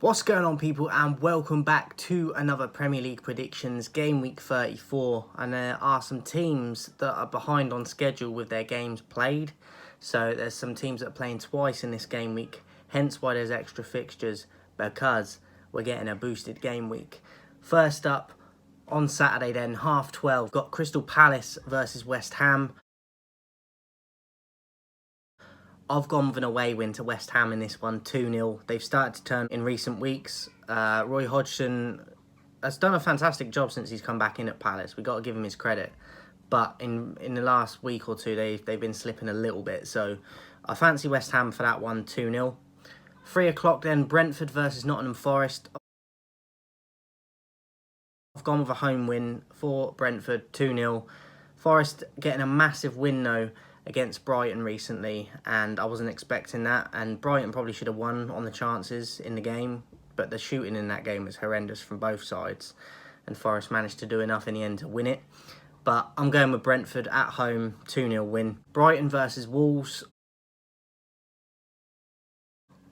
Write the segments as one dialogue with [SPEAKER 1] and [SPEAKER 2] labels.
[SPEAKER 1] What's going on, people, and welcome back to another Premier League predictions game week 34. And there are some teams that are behind on schedule with their games played, so there's some teams that are playing twice in this game week, hence why there's extra fixtures, because we're getting a boosted game week. First up on Saturday then, 12:30, got Crystal Palace versus West Ham. I've gone with an away win to West Ham in this one, 2-0. They've started to turn in recent weeks. Roy Hodgson has done a fantastic job since he's come back in at Palace. We've got to give him his credit. But in the last week or two, they've been slipping a little bit. So I fancy West Ham for that one, 2-0. 3 o'clock then, Brentford versus Nottingham Forest. I've gone with a home win for Brentford, 2-0. Forest getting a massive win, though, against Brighton recently, and I wasn't expecting that, and Brighton probably should have won on the chances in the game, but the shooting in that game was horrendous from both sides, and Forest managed to do enough in the end to win it. But I'm going with Brentford at home, 2-0 win. Brighton versus Wolves.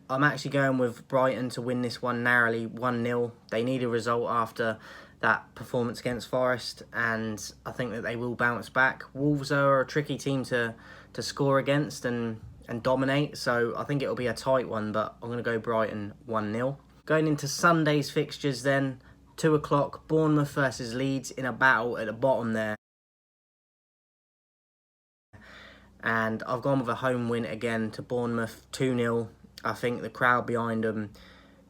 [SPEAKER 1] I'm actually going with Brighton to win this one narrowly, 1-0. They need a result after that performance against Forest, and I think that they will bounce back. Wolves are a tricky team to score against and dominate, so I think it'll be a tight one, but I'm going to go Brighton 1-0. Going into Sunday's fixtures then, 2 o'clock, Bournemouth versus Leeds in a battle at the bottom there. And I've gone with a home win again to Bournemouth, 2-0. I think the crowd behind them,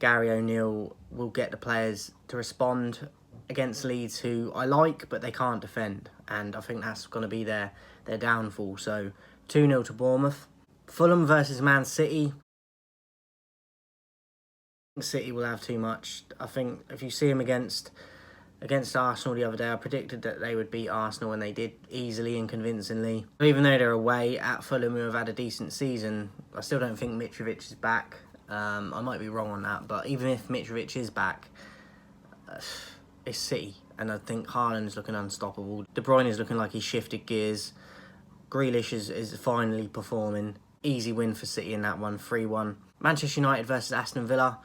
[SPEAKER 1] Gary O'Neill, will get the players to respond against Leeds, who I like, but they can't defend. And I think that's going to be their downfall. So 2-0 to Bournemouth. Fulham versus Man City. City will have too much. I think if you see them against Arsenal the other day, I predicted that they would beat Arsenal, and they did easily and convincingly. Even though they're away at Fulham, who have had a decent season, I still don't think Mitrovic is back. I might be wrong on that, but even if Mitrovic is back, it's City, and I think Haaland's looking unstoppable. De Bruyne is looking like he's shifted gears. Grealish is finally performing. Easy win for City in that one, 3-1. Manchester United versus Aston Villa.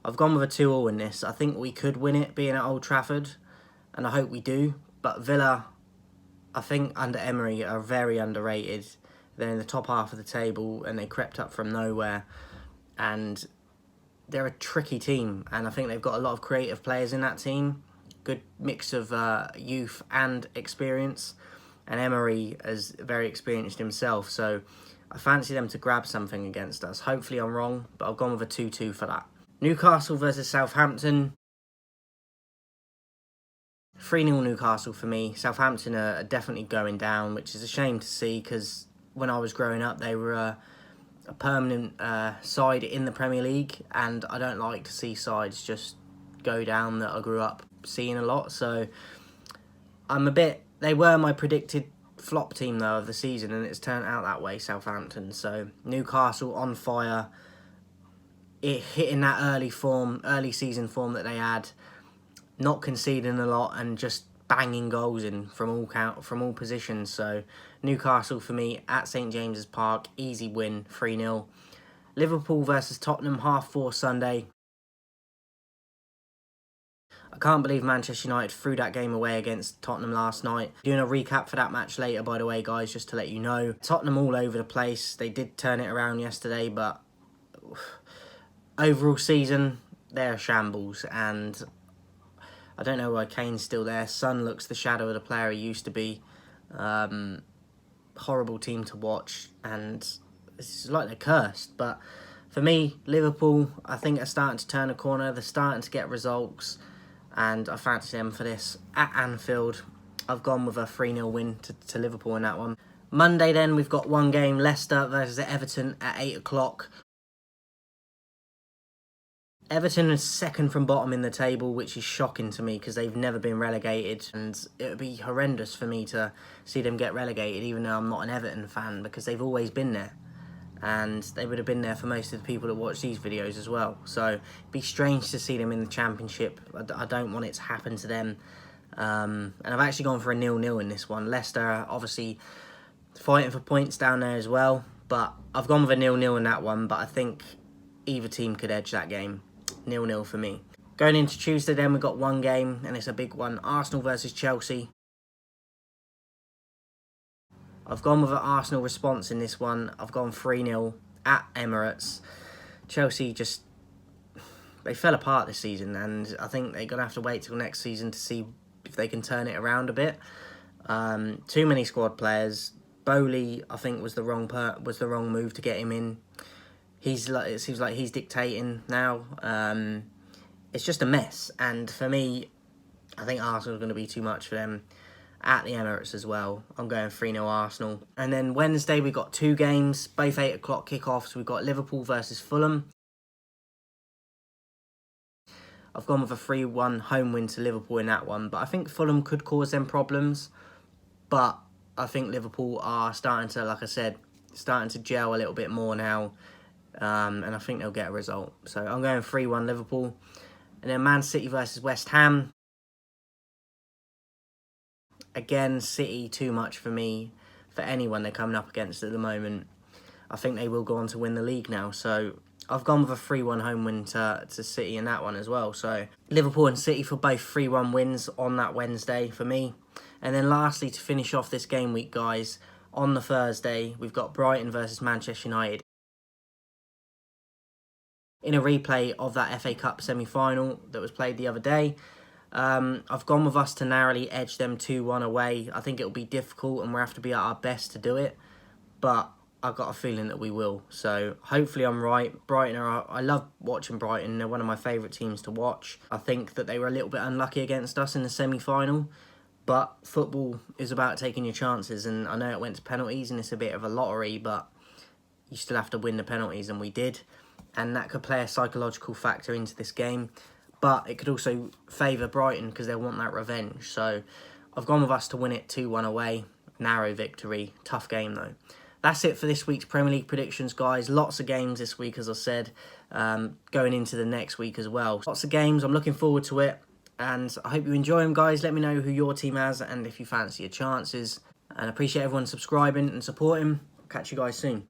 [SPEAKER 1] I've gone with a 2-2 in this. I think we could win it being at Old Trafford, and I hope we do. But Villa, I think under Emery, are very underrated. They're in the top half of the table, and they crept up from nowhere. And they're a tricky team, and I think they've got a lot of creative players in that team. Good mix of youth and experience. And Emery is very experienced himself, so I fancy them to grab something against us. Hopefully I'm wrong, but I've gone with a 2-2 for that. Newcastle versus Southampton. 3-0 Newcastle for me. Southampton are definitely going down, which is a shame to see, because when I was growing up, they were a permanent side in the Premier League, and I don't like to see sides just go down that I grew up seeing a lot. So they were my predicted flop team, though, of the season, and it's turned out that way, Southampton. So Newcastle on fire. It hitting that early season form that they had, not conceding a lot and just banging goals in from all positions. So Newcastle for me at St James's Park, easy win, 3-0. Liverpool versus Tottenham, 4:30 Sunday. I can't believe Manchester United threw that game away against Tottenham last night. Doing a recap for that match later, by the way, guys, just to let you know. Tottenham all over the place. They did turn it around yesterday, but overall season, they're a shambles, and I don't know why Kane's still there. Son looks the shadow of the player he used to be. Horrible team to watch, and it's like they're cursed. But for me, Liverpool, I think are starting to turn a corner. They're starting to get results, and I fancy them for this at Anfield. I've gone with a 3-0 win to Liverpool in that one. Monday then, we've got one game, Leicester versus Everton at 8 o'clock. Everton is second from bottom in the table, which is shocking to me because they've never been relegated, and it would be horrendous for me to see them get relegated, even though I'm not an Everton fan, because they've always been there, and they would have been there for most of the people that watch these videos as well. So it'd be strange to see them in the Championship. I don't want it to happen to them, and I've actually gone for a 0-0 in this one. Leicester obviously fighting for points down there as well, but I've gone with a 0-0 in that one. But I think either team could edge that game. 0-0 for me. Going into Tuesday then, we've got one game, and it's a big one. Arsenal versus Chelsea. I've gone with an Arsenal response in this one. I've gone 3-0 at Emirates. Chelsea they fell apart this season, and I think they're going to have to wait till next season to see if they can turn it around a bit. Too many squad players. Bowley, I think, was the wrong move to get him in. It seems like he's dictating now. It's just a mess, and for me, I think Arsenal are going to be too much for them at the Emirates as well. I'm going 3-0 Arsenal. And then Wednesday, we've got 2 games, both 8 o'clock kickoffs. We've got Liverpool versus Fulham. I've gone with a 3-1 home win to Liverpool in that one, but I think Fulham could cause them problems. But I think Liverpool are starting to, like I said, starting to gel a little bit more now. And I think they'll get a result. So I'm going 3-1 Liverpool. And then Man City versus West Ham. Again, City too much for me, for anyone they're coming up against at the moment. I think they will go on to win the league now. So I've gone with a 3-1 home win to City in that one as well. So Liverpool and City for both 3-1 wins on that Wednesday for me. And then lastly, to finish off this game week, guys, on the Thursday, we've got Brighton versus Manchester United. In a replay of that FA Cup semi-final that was played the other day, I've gone with us to narrowly edge them 2-1 away. I think it'll be difficult and we'll have to be at our best to do it, but I've got a feeling that we will. So hopefully I'm right. I love watching Brighton. They're one of my favourite teams to watch. I think that they were a little bit unlucky against us in the semi-final, but football is about taking your chances, and I know it went to penalties and it's a bit of a lottery, but you still have to win the penalties, and we did. And that could play a psychological factor into this game. But it could also favour Brighton because they'll want that revenge. So I've gone with us to win it 2-1 away. Narrow victory. Tough game though. That's it for this week's Premier League predictions, guys. Lots of games this week, as I said. Going into the next week as well. Lots of games. I'm looking forward to it. And I hope you enjoy them, guys. Let me know who your team has and if you fancy your chances. And I appreciate everyone subscribing and supporting. Catch you guys soon.